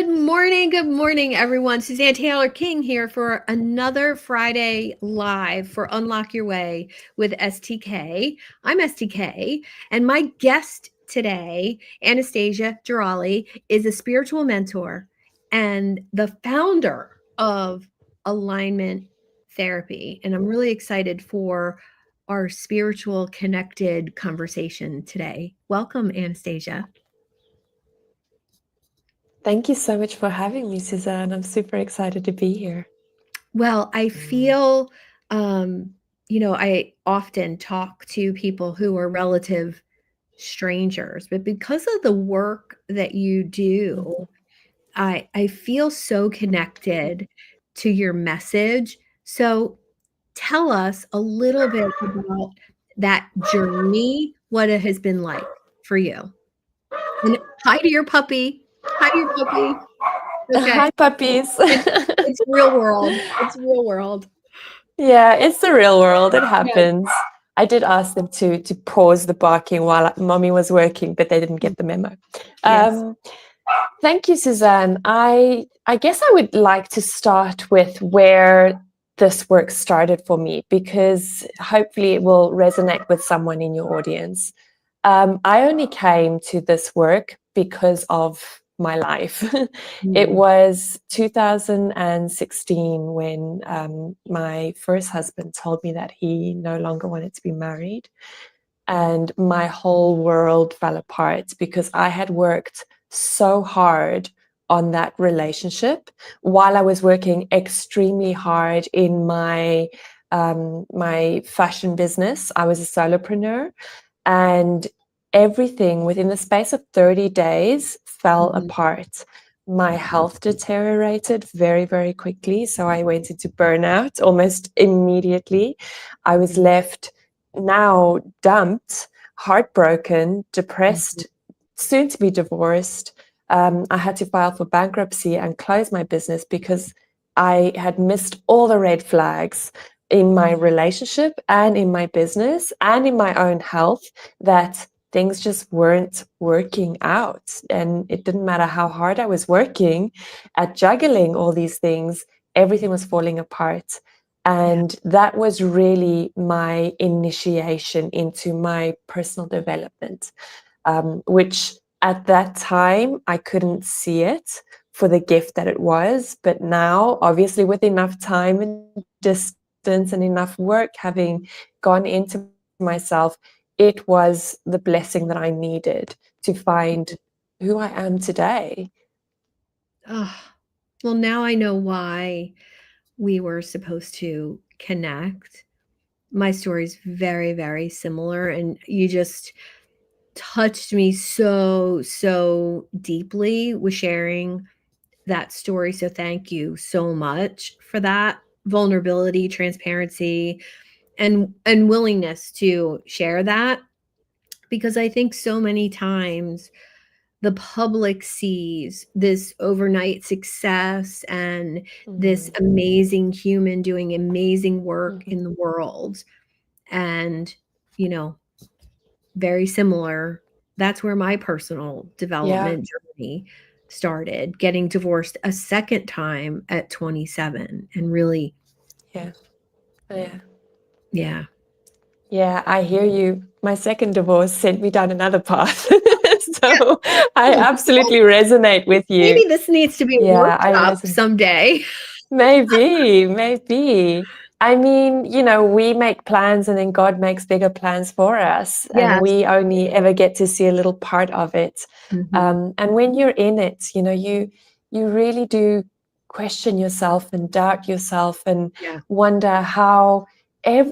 Good morning, everyone. Suzanne Taylor King here for another Friday Live for Unlock Your Way with STK. I'm STK, and my guest today, Anastasia Gerali, is a spiritual mentor and the founder of Alignment Therapy. And I'm really excited for our spiritual connected conversation today. Welcome, Anastasia. Thank you so much for having me, Suzanne. I'm super excited to be here. Well, I feel, I often talk to people who are relative strangers, but because of the work that you do, I feel so connected to your message. So tell us a little bit about that journey, what it has been like for you. And hi to your puppy. Hi to your puppy. Okay. Hi, puppies. It's real world. It's real world. Yeah, it's the real world. It Yes. happens. I did ask them to pause the barking while mommy was working, but they didn't get the memo. Yes. Thank you, Suzanne. I guess I would like to start with where this work started for me, because hopefully it will resonate with someone in your audience. I only came to this work because of my life. It was 2016 when my first husband told me that he no longer wanted to be married. And my whole world fell apart because I had worked so hard on that relationship while I was working extremely hard in my fashion business. I was a solopreneur, and everything within the space of 30 days fell apart. My health deteriorated very, very quickly. So I went into burnout almost immediately. I was left now dumped, heartbroken, depressed, soon to be divorced. I had to file for bankruptcy and close my business because I had missed all the red flags in my relationship and in my business and in my own health, that things just weren't working out. And it didn't matter how hard I was working at juggling all these things, everything was falling apart. And that was really my initiation into my personal development, which at that time I couldn't see it for the gift that it was. But now, obviously, with enough time and distance and enough work having gone into myself, it was the blessing that I needed to find who I am today. Oh, well, now I know why we were supposed to connect. My story is very, very similar, and you just touched me so deeply with sharing that story. So thank you so much for that vulnerability, transparency, and willingness to share that, because I think so many times the public sees this overnight success and this amazing human doing amazing work in the world. And, you know, very similar. That's where my personal Yeah, development journey started, getting divorced a second time at 27 and really, yeah, yeah. yeah. Yeah, I hear you. My second divorce sent me down another path. So I Oh, absolutely resonate with you. maybe this needs to be a Yeah, I workshop resonate. someday. Maybe, maybe. I mean, we make plans and then God makes bigger plans for us, and Yes. we only ever get to see a little part of it. Mhm. And when you're in it, you really do question yourself and doubt yourself and Yeah. wonder how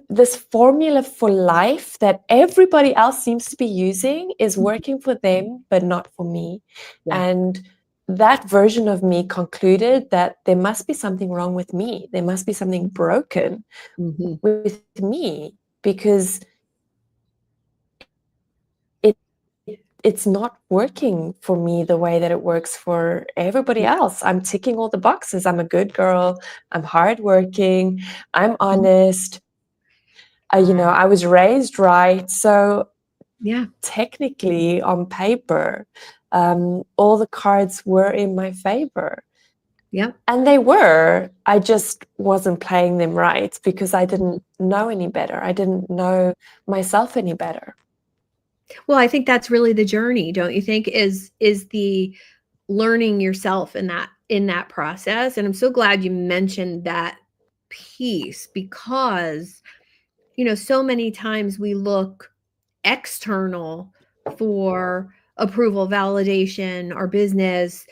this formula for life that everybody else seems to be using is working for them, but not for me. Yeah. And that version of me concluded that there must be something wrong with me. There must be something broken Mhm. with me, because it's not working for me the way that it works for everybody Yeah. else. I'm ticking all the boxes. I'm a good girl. I'm hardworking. I'm Mhm. honest. I was raised right. So Yeah. technically, on paper, all the cards were in my favor. Yep. And they were. I just wasn't playing them right because I didn't know any better. I didn't know myself any better. Well, I think that's really the journey, don't you think? Is the learning yourself in that process. And I'm so glad you mentioned that piece because so many times we look external for approval, validation, our business,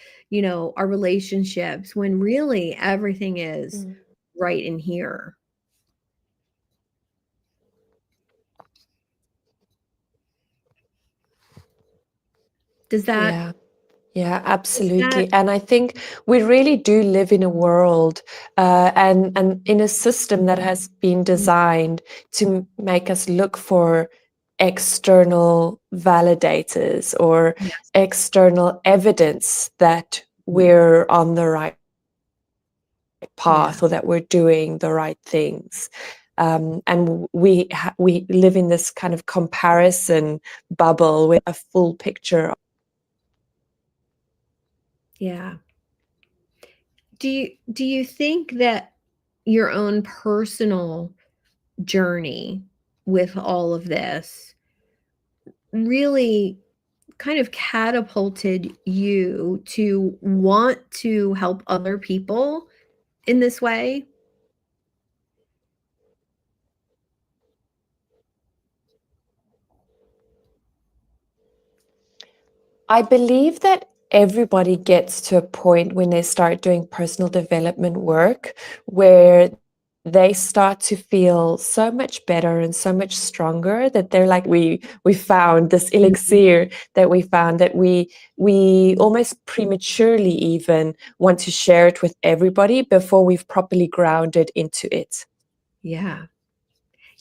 our relationships, when really everything is Mm. right in here. Does that Yeah. Yeah, does that absolutely. And I think we really do live in a world and in a system that has been designed to make us look for external validators or Yes. external evidence that Mhm. we're on the right Yeah. path or that we're doing the right things. And we live in this kind of comparison bubble with a full picture. Yeah. Do you think that your own personal journey with all of this really kind of catapulted you to want to help other people in this way? I believe that everybody gets to a point when they start doing personal development work where they start to feel so much better and so much stronger that they're like we found this Mhm. elixir that we found that we almost prematurely even want to share it with everybody before we've properly grounded into it. Yeah.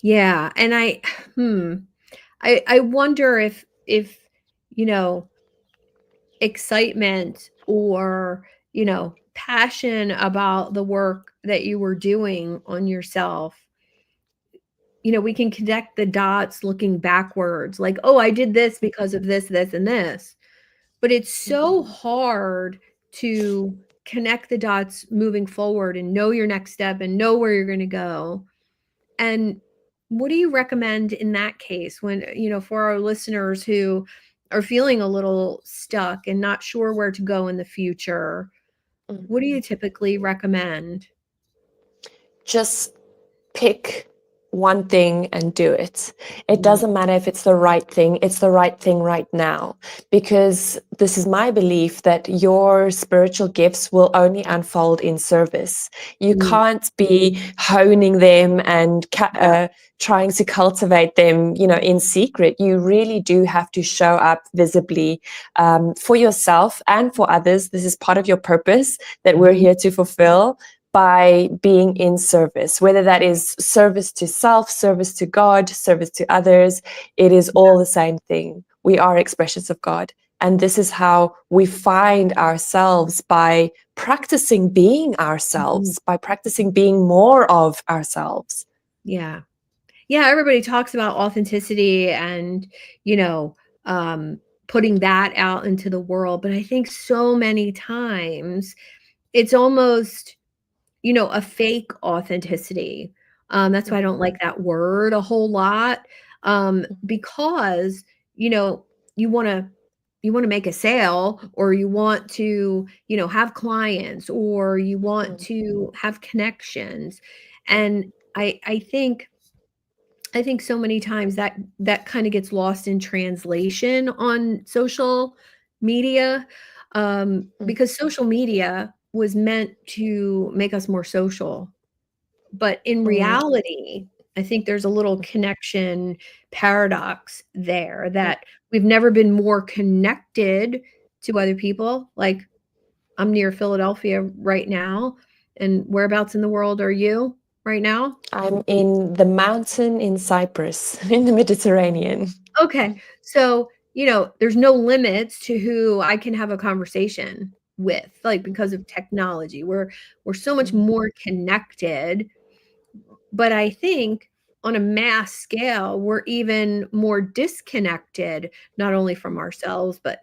Yeah, and hmm, I wonder if, you know, excitement or, passion about the work that you were doing on yourself, we can connect the dots looking backwards, like, "Oh, I did this because of this, this, and this." But it's so hard to connect the dots moving forward and know your next step and know where you're gonna go. And what do you recommend in that case when, for our listeners who are feeling a little stuck and not sure where to go in the future? What do you typically recommend? Just pick one thing and do it. It Mhm. doesn't matter if it's the right thing right now. Because this is my belief that your spiritual gifts will only unfold in service. You Mm, can't be honing them and yeah. trying to cultivate them, in secret. You really do have to show up visibly for yourself and for others. This is part of your purpose that we're Mhm. here to fulfill by being in service, whether that is service to self, service to God, service to others. It is all the same thing. We are expressions of God. And this is how we find ourselves by practicing being Mhm. ourselves, by practicing being more of ourselves. Yeah. Yeah, everybody talks about authenticity and, you know, putting that out into the world, but I think so many times it's almost, a fake authenticity. That's why I don't like that word a whole lot, because, you know, you wanna you wanna make a sale or you want to, have clients or you want to have connections, and I think so many times that kinda gets lost in translation on social media, because social media was meant to make us more social, but in reality, I think there's a little connection paradox there that we've never been more connected to other people, like, I'm near Philadelphia right now, and whereabouts in the world are you right now? I'm in the mountain in Cyprus, in the Mediterranean. Okay. So, there's no limits to who I can have a conversation with, like, because of technology. We're so much more connected, but I think on a mass scale, we're even more disconnected, not only from ourselves, but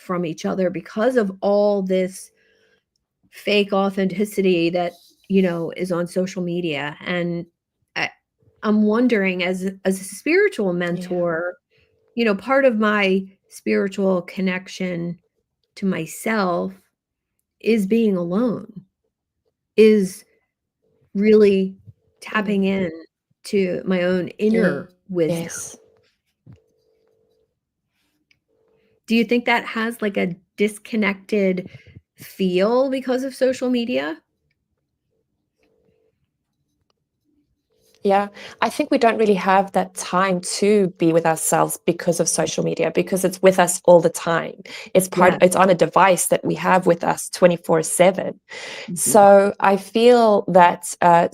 from each other because of all this fake authenticity that, is on social media. And I, I'm wondering, as a spiritual Yeah. mentor, part of my spiritual connection to myself is being alone, is really tapping Mm. in to my own inner wisdom. Yes. Do you think that has like a disconnected feel because of social media? Yeah, I think we don't really have that time to be with ourselves because of social media, because it's with us all the time. Yeah. It's on a device that we have with us 24/7. Mhm. So I feel that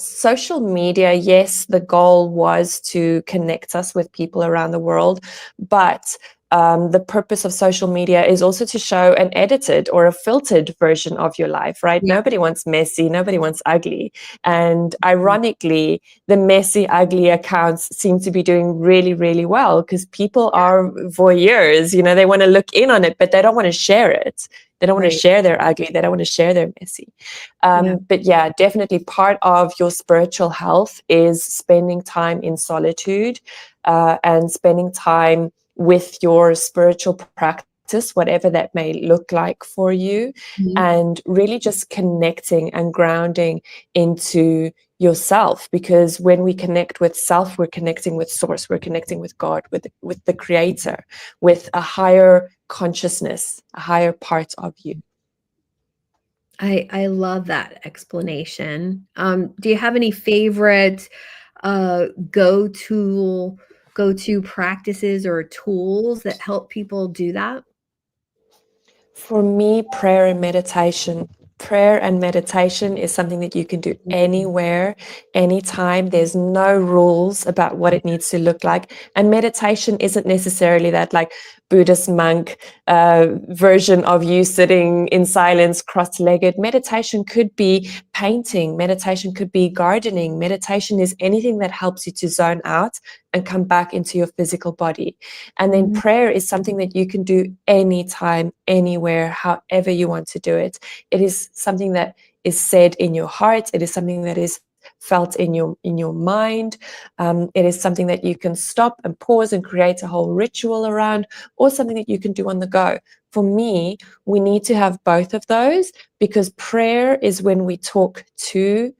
social media, yes, the goal was to connect us with people around the world, but the purpose of social media is also to show an edited or a filtered version of your life, right? Yeah. Nobody wants messy, nobody wants ugly. And ironically, the messy, ugly accounts seem to be doing really, really well because people are voyeurs. They want to look in on it, but they don't want to share it. They don't want to Right. share their ugly. They don't want to share their messy. Yeah. But yeah, definitely part of your spiritual health is spending time in solitude and spending time with your spiritual practice, whatever that may look like for you, Mhm. and really just connecting and grounding into yourself. Because when we connect with self, we're connecting with source, we're connecting with God, with the creator, with a higher consciousness, a higher part of you. I love that explanation. Do you have any favorite uh, go to go to practices or tools that help people do that? For me, prayer and meditation. Prayer and meditation is something that you can do Mm. anywhere, anytime. There's no rules about what it needs to look like. And meditation isn't necessarily that like Buddhist monk version of you sitting in silence, cross legged. Meditation could be painting, meditation could be gardening. Meditation is anything that helps you to zone out and come back into your physical body. And then Mhm. prayer is something that you can do anytime, anywhere, however you want to do it. It is something that is said in your heart. It is something that is felt in your mind. It is something that you can stop and pause and create a whole ritual around, or something that you can do on the go. For me, we need to have both of those, because prayer is when we talk to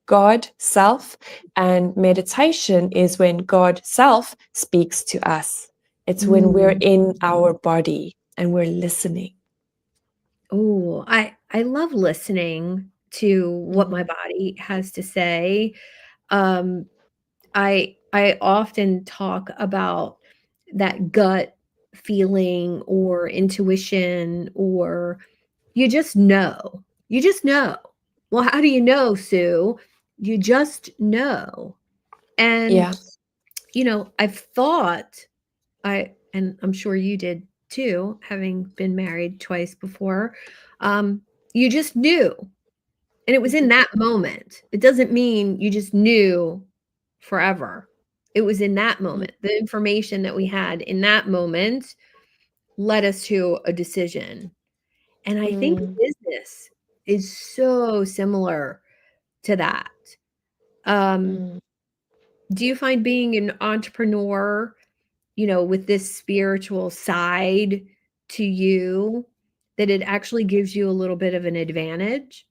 God self, and meditation is when God self speaks to us. It's when we're Mm. in our body and we're listening. Oh, I love listening to what my Mm. body has to say. Um, I often talk about that gut feeling or intuition, or you just know. You just know. Well, how do you know, Sue? You just know. And Yeah. I've thought, and I'm sure you did too, having been married twice before. Um, you just knew. And it was in Mhm. that moment. It doesn't mean you just knew forever. It was in that Mm. moment. The information that we had in that moment led us to a decision. And I think Mm. business is so similar to that. Um, Mm. do you find being an entrepreneur, with this spiritual side to you, that it actually gives you a little bit of an advantage?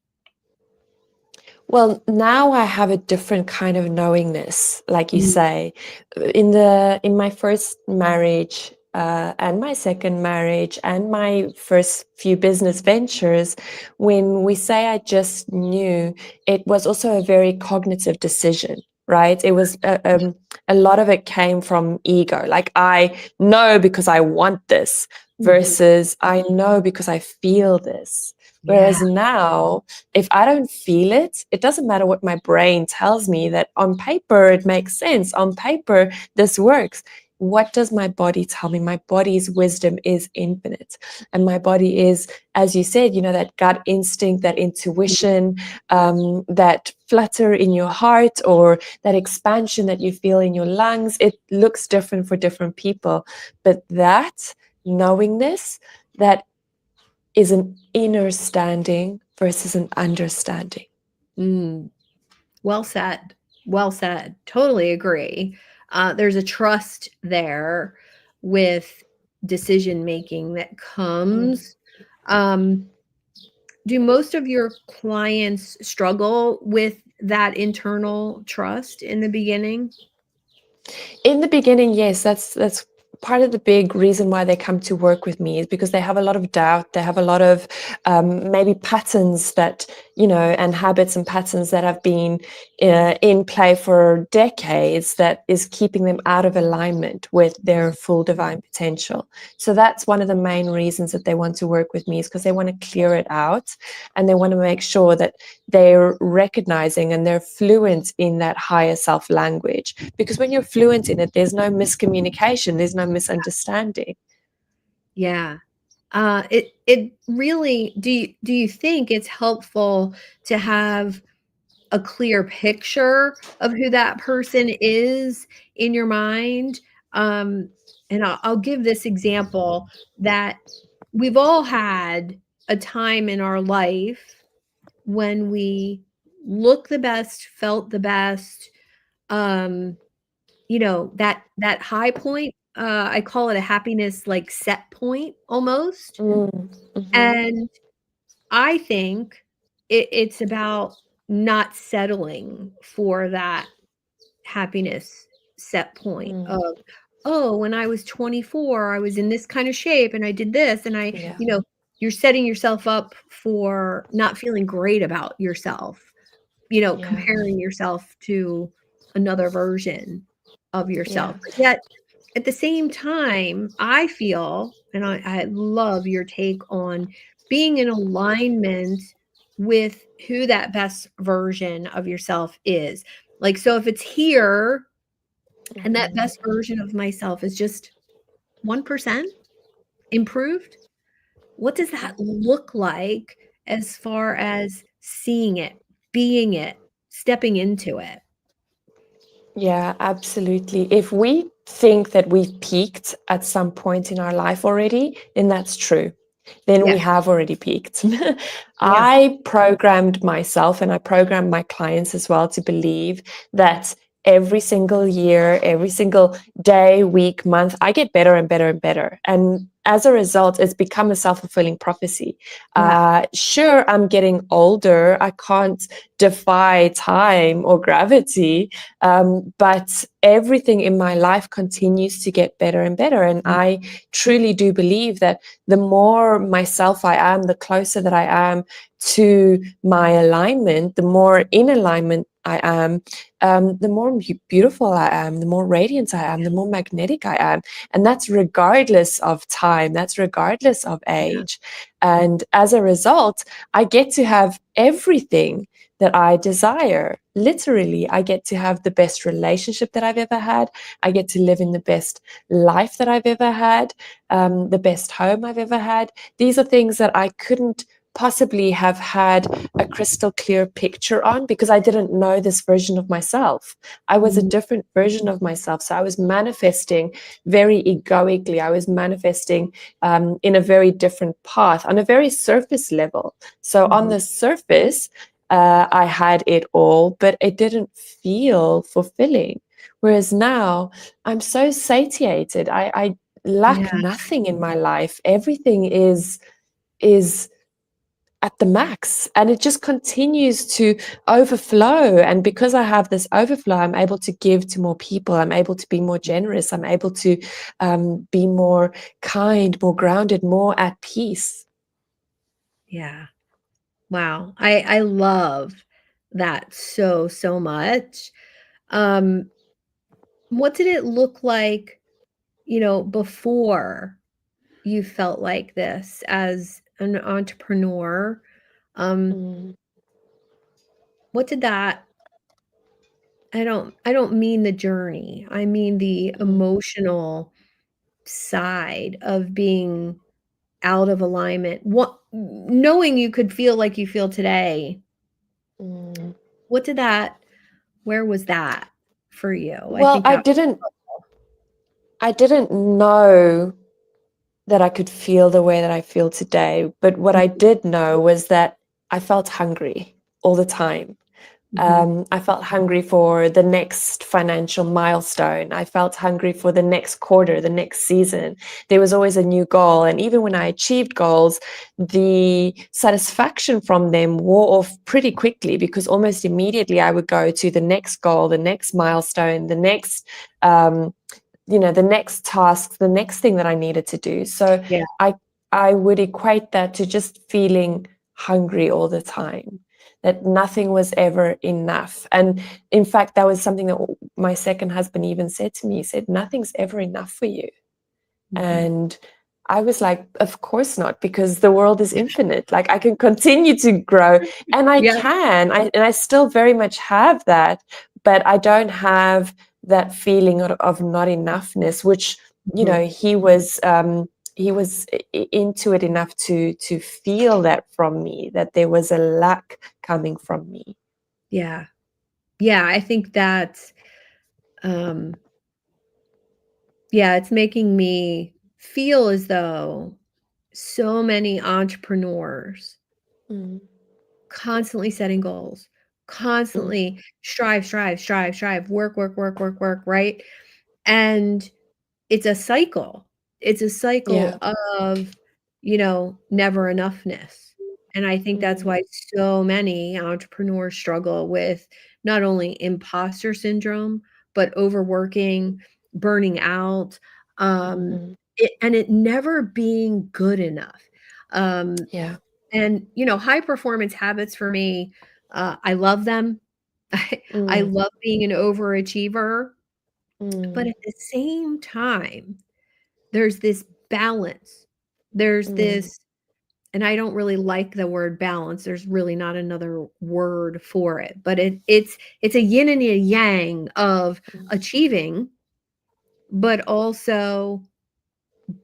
Well, now I have a different kind of knowingness, like you Mm. say. In my first marriage, and my second marriage, and my first few business ventures, when we say I just knew, it was also a very cognitive decision, right? It was a lot of it came from ego, like I know because I want this, Mhm. versus I know because I feel this. Yeah. Whereas now, if I don't feel it, it doesn't matter what my brain tells me that on paper it makes sense. On paper, this works. What does my body tell me? My body's wisdom is infinite. And my body is, as you said, that gut instinct, that intuition, that flutter in your heart, or that expansion that you feel in your lungs. It looks different for different people. But that knowingness, that is an inner standing versus an understanding. Mm, well said. Well said. Totally agree. There's a trust there with decision making that Mm. comes. Um, do most of your clients struggle with that internal trust in the beginning? In the beginning, yes, that's part of the big reason why they come to work with me, is because they have a lot of doubt. They have a lot of maybe patterns that, and habits and patterns that have been in play for decades, that is keeping them out of alignment with their full divine potential. So that's one of the main reasons that they want to work with me, is because they want to clear it out, and they want to make sure that they're recognizing and they're fluent in that higher self language. Because when you're fluent in it, there's no miscommunication, there's no misunderstanding. Yeah. It really, do you think it's helpful to have a clear picture of who that person is in your mind? Um, and I'll give this example that we've all had a time in our life when we looked the best, felt the best, um, that high point, I call it a happiness, like, set point almost, Mm, mhm. and I think it's about not settling for that happiness set point Mm, of, "Oh, when I was 24, I was in this kind of shape and I did this," and yeah, you're setting yourself up for not feeling great about yourself, yeah, comparing yourself to another version of yeah. yourself. But yet, at the same time, I feel, and I love your take on being in alignment with who that best version of yourself is. Like, so if it's here and that Mhm. best version of myself is just 1% improved, what does that look like as far as seeing it, being it, stepping into it? Yeah, absolutely. If we think that we've peaked at some point in our life already, then that's true. Then we Yeah, have already peaked. yeah, I programmed myself and I programmed my clients as well to believe that every single year, every single day, week, month, I get better and better and better. And as a result, it's become a self fulfilling prophecy. yeah, Sure, I'm getting older. I can't defy time or gravity, but everything in my life continues to get better and better. And mm, I truly do believe that the more myself I am, the closer that I am to my alignment, the more in alignment I am, the more beautiful I am, the more radiant I am, the more magnetic I am. And that's regardless of time, that's regardless of yeah, age. And as a result, I get to have everything that I desire. Literally, I get to have the best relationship that I've ever had. I get to live in the best life that I've ever had, the best home I've ever had. These are things that I couldn't possibly have had a crystal clear picture on, because I didn't know this version of myself. I was a mm, different version of myself. So I was manifesting very egoically. I was manifesting in a very different path on a very surface level. So on mhm, the surface, I had it all, but it didn't feel fulfilling. Whereas now I'm so satiated. I lack yeah, nothing in my life. Everything is at the max, and it just continues to overflow. And because I have this overflow, I'm able to give to more people. I'm able to be more generous. I'm able to be more kind, more grounded, more at peace. yeah. Wow, I love that so, so much. Um, what did it look like, before you felt like this as an entrepreneur? Um, Mm, what did that I don't mean the journey. I mean the mm, emotional side of being out of alignment. What knowing you could feel like you feel today, mm. what did that where was that for you? I Well, think that I didn't know that I could feel the way that I feel today. But what I did know was that I felt hungry all the time. Mhm. I felt hungry for the next financial milestone. I felt hungry for the next quarter, the next season. There was always a new goal. And even when I achieved goals, the satisfaction from them wore off pretty quickly because almost immediately I would go to the next goal, the next milestone, the next um, the next task, the next thing that I needed to do. So Yeah. I I would equate that to just feeling hungry all the time, that nothing was ever enough. And in fact, that was something that my second husband even said to me. He said, "Nothing's ever enough for you." Mhm. And I was like, of course not, because the world is infinite. Like I can continue to grow and I Yeah. can. And I still very much have that, but I don't have that feeling of not enoughness, which, Mhm. he was into it enough to feel that from me, that there was a lack coming from me. Yeah. Yeah, I think that's, um yeah, it's making me feel as though so many entrepreneurs Mm, constantly setting goals, mm, constantly strive, strive, strive, strive, work, work, work, work, work, right? And it's a cycle. It's a yeah. cycle of, never enoughness. And I think that's Mm, why so many entrepreneurs struggle with not only imposter syndrome, but overworking, burning out, mhm, and it never being good enough. Um, yeah. and, high performance habits for me, I love them. I Mm, love being an overachiever, but mm, at the same time, there's this balance. There's mm, this, and I don't really like the word balance. There's really not another word for it, but it's a yin and a yang of mm, achieving, but also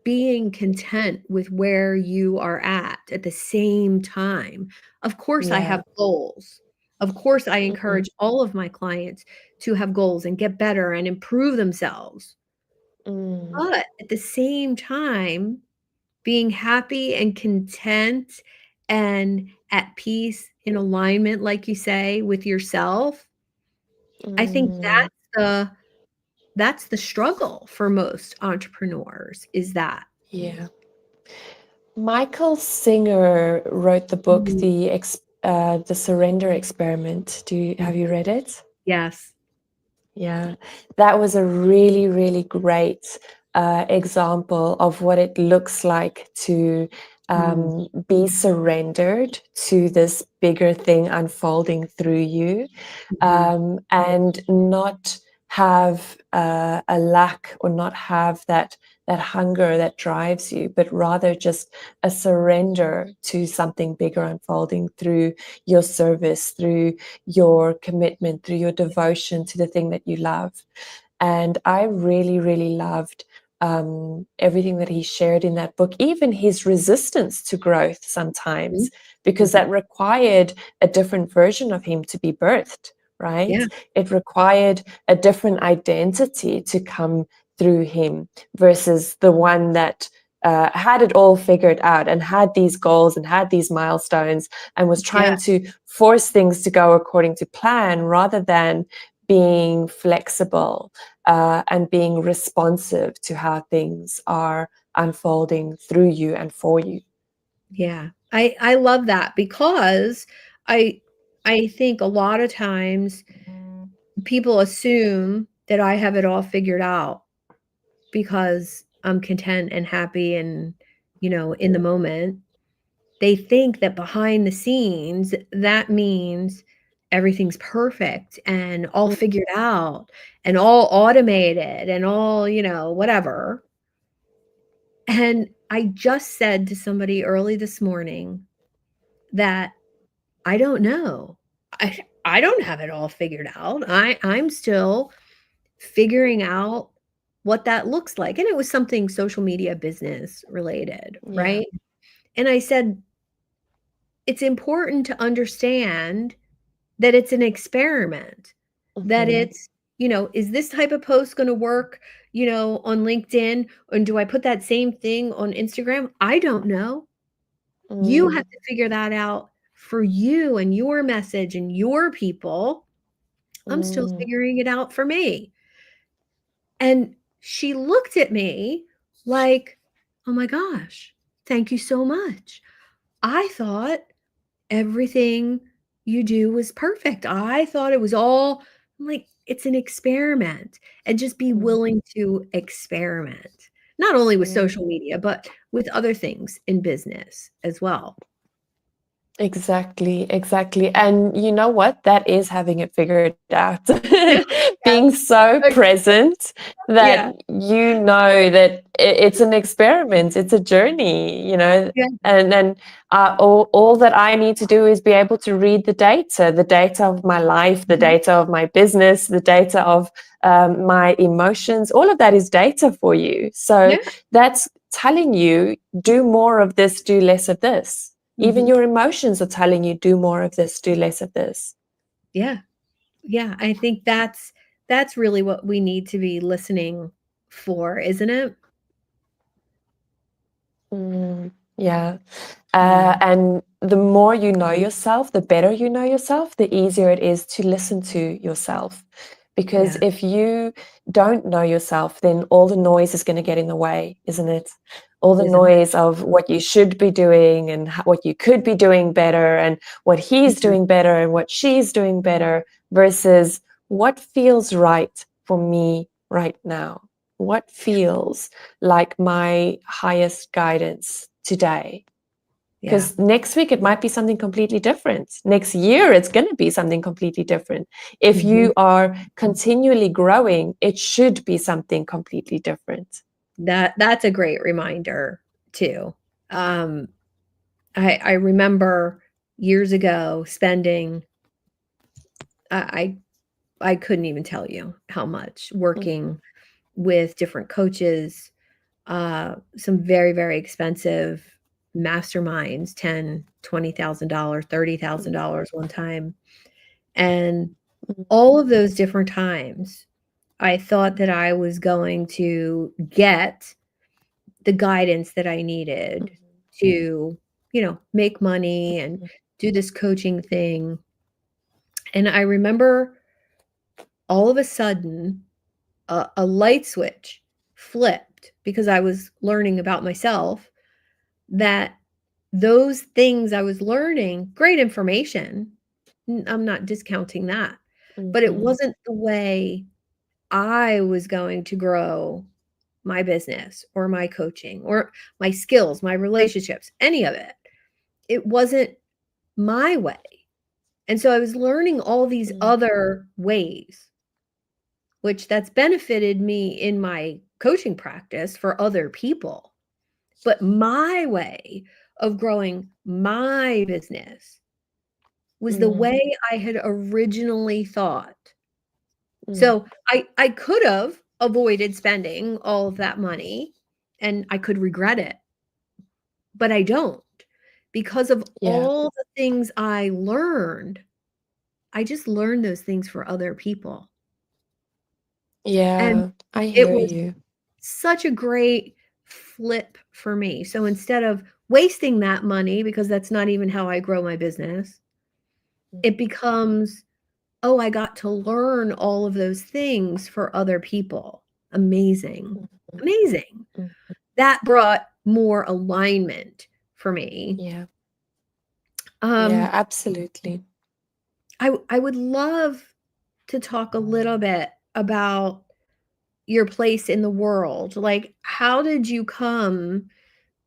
being content with where you are at the same time. Of course, I yeah. have goals. Of course, I Mhm, encourage all of my clients to have goals and get better and improve themselves. mm, But at the same time, being happy and content and at peace in alignment, like you say, with yourself, I think mm, that's the struggle for most entrepreneurs is that. yeah. Michael Singer wrote the book, Mhm, The Surrender Experiment. Have you mhm. read it? Yes. Yeah, that was a really, really great example of what it looks like to Mm, be surrendered to this bigger thing unfolding through you, mhm. and not have a lack or not have that hunger that drives you, but rather just a surrender to something bigger unfolding through your service, through your commitment, through your devotion to the thing that you love. And I really, really loved everything that he shared in that book, even his resistance to growth Mhm, sometimes, because mhm. that required a different version of him to be birthed, right? Yeah, It required a different identity to come through him versus the one that had it all figured out and had these goals and had these milestones and was yeah, trying to force things to go according to plan rather than being flexible and being responsive to how things are unfolding through you and for you. yeah. I love that because I I think a lot of times people assume that I have it all figured out because I'm content and happy and, in the moment. They think that behind the scenes, that means everything's perfect and all Mm, figured out and all automated and all, whatever. And I just said to somebody early this morning that I don't know. I don't have it all figured out. I'm still figuring out what that looks like. And it was something social media business related, yeah. right? And I said, it's important to understand that it's an experiment, that Hmm. it's, is this type of post going to work, on LinkedIn? And do I put that same thing on Instagram? I don't know. You have Mm, to figure that out for you and your message and your people. I'm still mm, figuring it out for me. And she looked at me like, oh my gosh, thank you so much. I thought everything you do was perfect. I thought it was all I'm like, it's an experiment, and just be mm, willing to experiment, not only with mm. social media, but with other things in business as well. Exactly, exactly. And you know what? That is having it figured out. Yeah, yeah, Being so ag present that yeah, you know that it's an experiment, it's a journey, yeah, and all that I need to do is be able to read the data of my life, the mhm, data of my business, the data of my emotions. All of that is data for you. So yeah, that's telling you, do more of this, do less of this. Even mhm, your emotions are telling you, do more of this, do less of this. yeah, yeah, I think that's really what we need to be listening for, isn't it? Yeah. Yeah, And the more you know yourself, the better you know yourself, the easier it is to listen to yourself. Because yeah, if you don't know yourself, then all the noise is going to get in the way, isn't it? All the isn't it? noise of what you should be doing and what you could be doing better and what he's Mhm, doing better and what she's doing better versus what feels right for me right now. What feels like my highest guidance today? yeah, Because next week it might be something completely different. Next year it's going to be something completely different. If mhm. you are continually growing, it should be something completely different. That's a great reminder too. Um, I remember years ago spending I I couldn't even tell you how much Mhm, working with different coaches, some very, very expensive masterminds, 10, $20,000, mhm, $30,000 one time. And mhm, all of those different times, I thought that I was going to get the guidance that I needed to, make money and mhm, do this coaching thing. And I remember all of a sudden a light switch flipped because I was learning about myself that those things I was learning, great information. I'm not discounting that, but it mhm, wasn't the way I was going to grow my business or my coaching or my skills, my relationships, any of it. It wasn't my way. And so I was learning all these mhm, other ways, which that's benefited me in my coaching practice for other people. But my way of growing my business was the mhm, way I had originally thought. mhm. So I could have avoided spending all of that money and I could regret it, but I don't. Because of Yeah, all the things I learned, I just learned those things for other people. And yeah, I it hear was you. such a great flip for me. So instead of wasting that money, because that's not even how I grow my business, it becomes, oh, I got to learn all of those things for other people. Amazing. Mhm, Amazing. mhm. That brought more alignment for me. Yeah, yeah, Um, absolutely. I would love to talk a little bit about your place in the world. Like, how did you come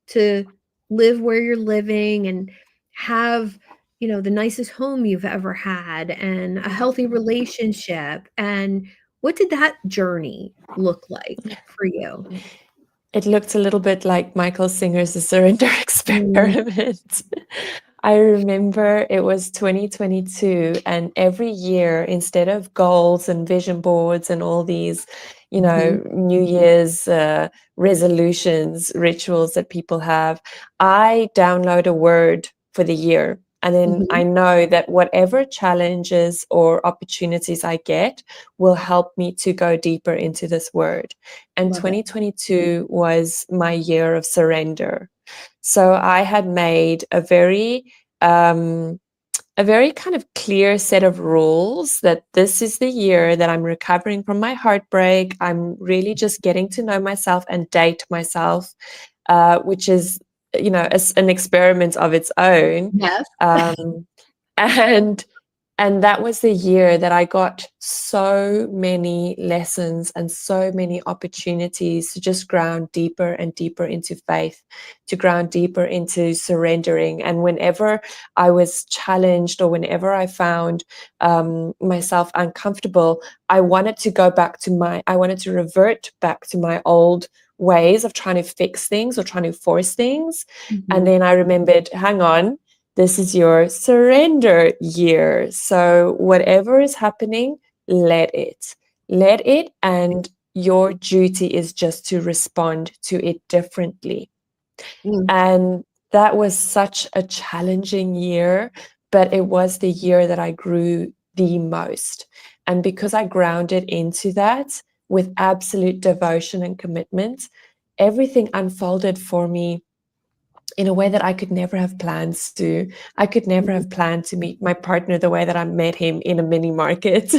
to live where you're living and have, the nicest home you've ever had and a healthy relationship? And what did that journey look like for you? It looked a little bit like Michael Singer's The Surrender Mm, Experiment. I remember it was 2022, and every year, instead of goals and vision boards and all these, mhm, New Year's resolutions, rituals that people have, I download a word for the year. And then I Mhm. know that whatever challenges or opportunities I get will help me to go deeper into this word. And Love it. 2022 was my year of surrender. So I had made a very kind of clear set of rules that this is the year that I'm recovering from my heartbreak. I'm really just getting to know myself and date myself, which is, an experiment of its own. Yes. Um, and and that was the year that I got so many lessons and so many opportunities to just ground deeper and deeper into faith, to ground deeper into surrendering. And whenever I was challenged or whenever I found myself uncomfortable, I wanted to revert back to my old ways of trying to fix things or trying to force things. And Mhm. then I remembered, hang on, this is your surrender year. So, whatever is happening, let it. Let it. And your duty is just to respond to it differently. Mm. And that was such a challenging year, but it was the year that I grew the most. And because I grounded into that with absolute devotion and commitment, everything unfolded for me in a way that I could never have plans to. I could never Mhm. have planned to meet my partner the way that I met him in a mini market.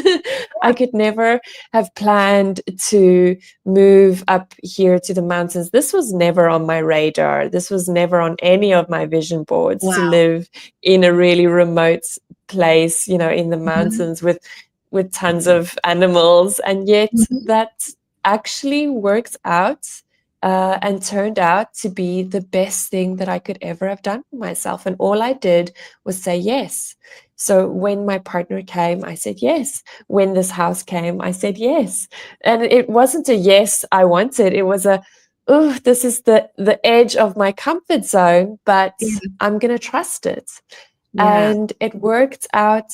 I could never have planned to move up here to the mountains. This was never on my radar. This was never on any of my vision boards to Wow. live in a really remote place, in the Mhm. mountains with tons of animals. And yet Mhm. that actually worked out and turned out to be the best thing that I could ever have done for myself. And all I did was say yes. So when my partner came, I said yes. When this house came, I said yes. And it wasn't a yes I wanted. It was oh, this is the edge of my comfort zone, but Yeah. I'm gonna trust it. Yeah. And it worked out.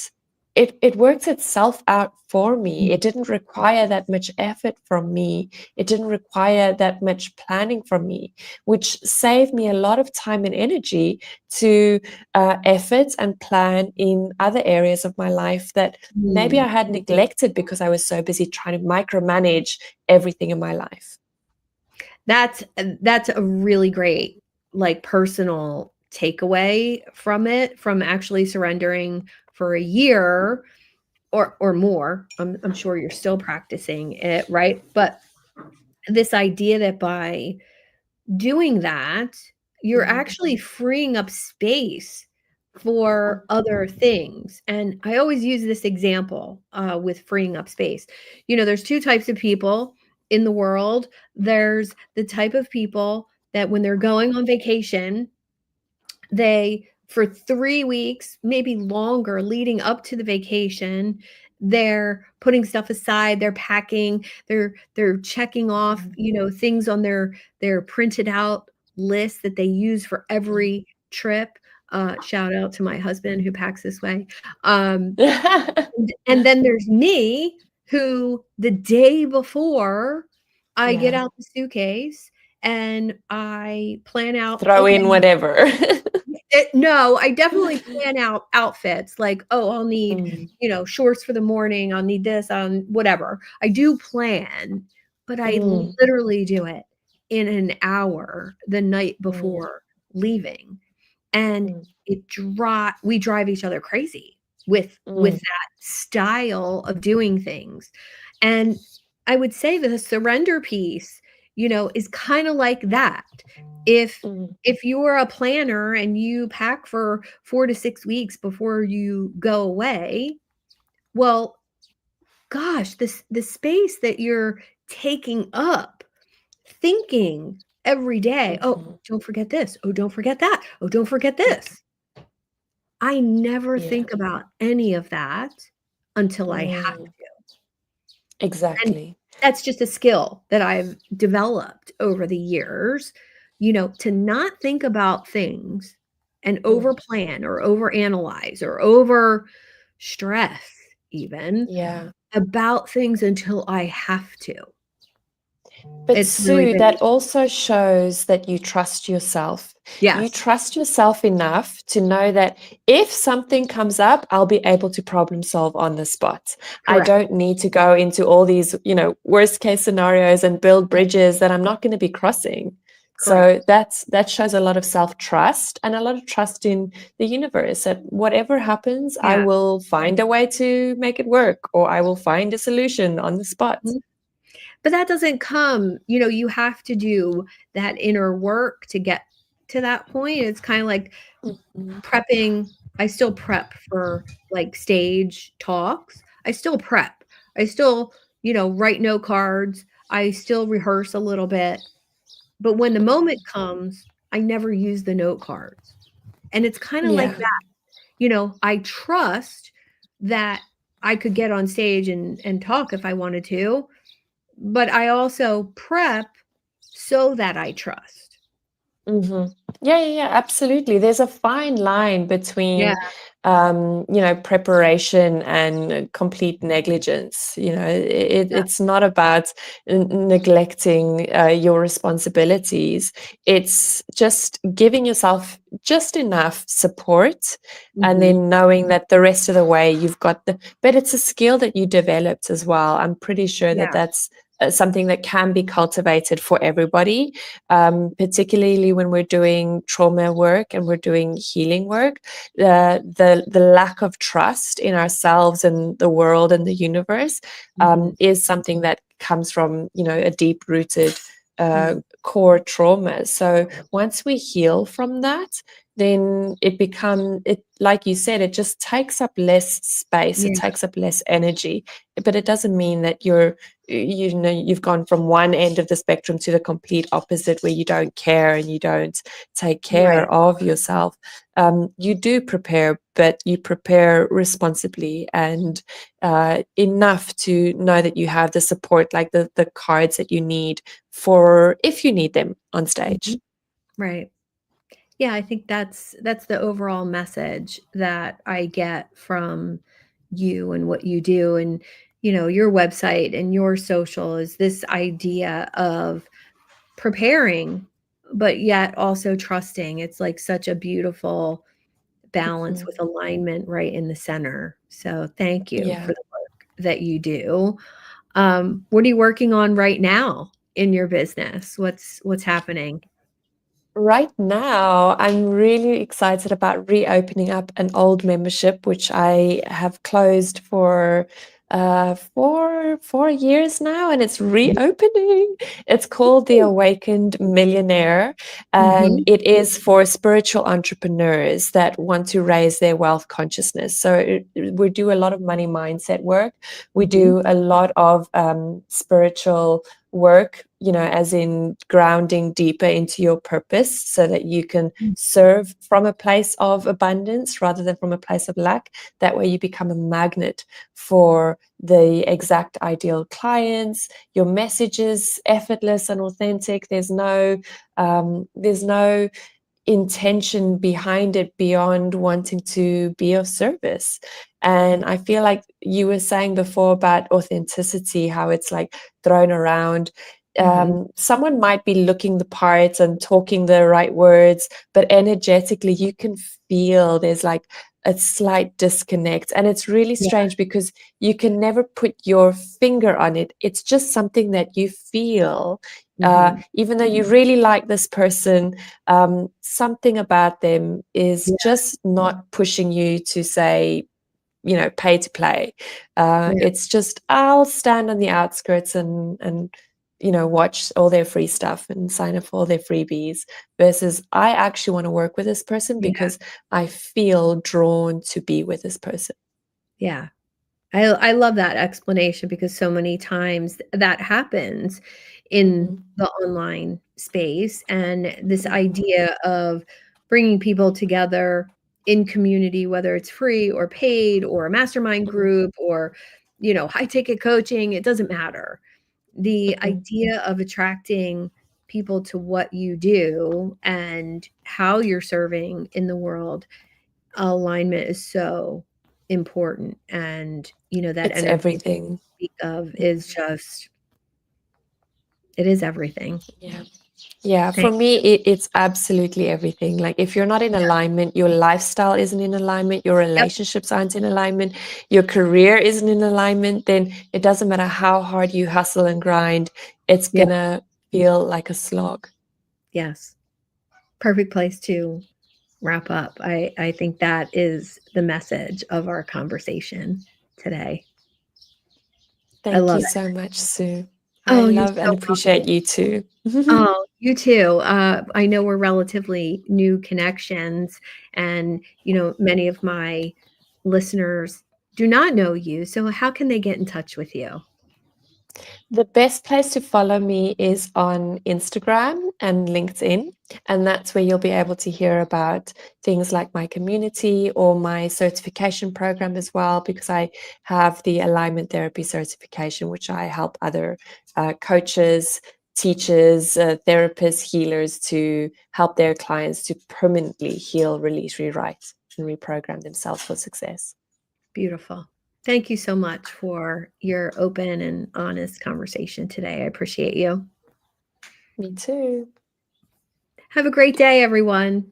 It worked itself out for me. Mm. It didn't require that much effort from me. It didn't require that much planning from me, which saved me a lot of time and energy to effort and plan in other areas of my life that maybe I Mm. had neglected because I was so busy trying to micromanage everything in my life. That's a really great, like, personal takeaway from it, from actually surrendering for a year or more. I'm sure you're still practicing it, right? But this idea that by doing that, you're Mhm. actually freeing up space for other things. And I always use this example with freeing up space. There's two types of people in the world. There's the type of people that when they're going on vacation, they for 3 weeks, maybe longer leading up to the vacation, they're putting stuff aside, they're packing, they're checking off, Mhm. things on their printed out list that they use for Mhm. every trip. Shout out to my husband who packs this way. Um, and then there's me who the day before I get Yeah. out the suitcase and I plan out, Throw okay. in whatever. No, I definitely plan out outfits like, "Oh, I'll need, Mm, shorts for the morning, I'll need this, whatever." I do plan, but I mm, literally do it in an hour the night mm, before leaving, and mm, we drive each other crazy with mm, that style of doing things, and I would say that the surrender piece, is kinda like that. If mm, if you're a planner and you pack for 4 to 6 weeks before you go away, well, gosh, the space that you're taking up thinking every day, "Oh, mhm. don't forget this. Oh, don't forget that. Oh, don't forget this." I never Yeah. think about any of that until I have Mm, to, and exactly. that's just a skill that I've developed over the years, to not think about things and Mm, overplan or overanalyze or over stress even yeah. about things until I have to. But It's really Sue, big. that also shows that you trust yourself. You Yes, trust yourself enough to know that if something comes up, I'll be able to problem solve on the spot. I correct. don't need to go into all these, worst case scenarios and build bridges that I'm not going to be crossing. So Correct. that shows a lot of self-trust and a lot of trust in the universe that whatever happens, I Yeah. will find a way to make it work, or I will find a solution on the spot. Mhm. But that doesn't come, you have to do that inner work to get to that point. It's kind of like Mhm. prepping. I still prep for like stage talks. I still prep. I still, write note cards. I still rehearse a little bit. But when the moment comes, I never use the note cards. And it's kind of like Yeah. that. I trust that I could get on stage and talk if I wanted to, but I also prep so that I trust. Mhm. Yeah, yeah, yeah, absolutely. There's a fine line Yeah, between, preparation and complete negligence. yeah. It's not about neglecting your responsibilities. It's just giving yourself just enough support, and Mhm. then knowing that the rest of the way you've got but it's a skill that you developed as well. I'm pretty sure that Yeah. that's something that can be cultivated for everybody, particularly when we're doing trauma work and we're doing healing work. The lack of trust in ourselves and the world and the universe Mhm. is something that comes from a deep rooted Mm. core trauma. So once we heal from that, then it, like you said, it just takes up less space, it Yeah, takes up less energy, but it doesn't mean that you've gone from one end of the spectrum to the complete opposite, where you don't care and you don't take right. care of yourself. You do prepare, but you prepare responsibly and enough to know that you have the support, like the cards that you need for if you need them on stage. Mhm. Right. Yeah, I think that's the overall message that I get from you and what you do, and your website and your social is this idea of preparing but yet also trusting. It's like such a beautiful balance Mhm. with alignment right in the center. So thank you for Yeah. the work that you do. What are you working on right now in your business? What's happening? Right now, I'm really excited about reopening up an old membership, which I have closed for 4 years now, and it's reopening. It's called the Awakened Millionaire, and Mhm, it is for spiritual entrepreneurs that want to raise their wealth consciousness. So we do a lot of money mindset work. We mhm, do a lot of spiritual work, as in grounding deeper into your purpose so that you can mm, serve from a place of abundance rather than from a place of lack. That way you become a magnet for the exact ideal clients. Your message is effortless and authentic. There's no intention behind it beyond wanting to be of service. And I feel like you were saying before about authenticity, how it's like thrown around. mhm. Someone might be looking the part and talking the right words, but energetically, you can feel there's like a slight disconnect. And it's really Yeah, strange because you can never put your finger on it. It's just something that you feel. mhm. Even though you really like this person, something about them is Yeah, just not pushing you to say, pay to play. yeah, It's just I'll stand on the outskirts and watch all their free stuff and sign up for all their freebies, versus I actually want to work with this person yeah, because I feel drawn to be with this person. yeah. I love that explanation because so many times that happens in Mhm, the online space, and this mhm, idea of bringing people together in community, whether it's free or paid or a mastermind mhm, group or, high ticket coaching, it doesn't matter. The mhm. idea of attracting people to what you do and how you're serving in the world, alignment is so important, and that It's energy everything. speak of is just It is everything. Yeah. Yeah, Thank for me, it's absolutely everything. Like, if you're not in alignment, your lifestyle isn't in alignment, your Yep, relationships aren't in alignment, your career isn't in alignment, then it doesn't matter how hard you hustle and grind, it's yep, gonna feel like a slog. yes. Perfect place to wrap up. I think that is the message of our conversation today. I Thank love you it. so much, Sue. I Oh, you're love so and welcome. appreciate you too. Oh, you too. I know we're relatively new connections, and many of my listeners do not know you. So, how can they get in touch with you? The best place to follow me is on Instagram and LinkedIn. And that's where you'll be able to hear about things like my community or my certification program as well, because I have the alignment therapy certification, which I help other coaches, teachers, therapists, healers to help their clients to permanently heal, release, rewrite, and reprogram themselves for success. Beautiful. Thank you so much for your open and honest conversation today. I appreciate you. Me too. Have a great day, everyone.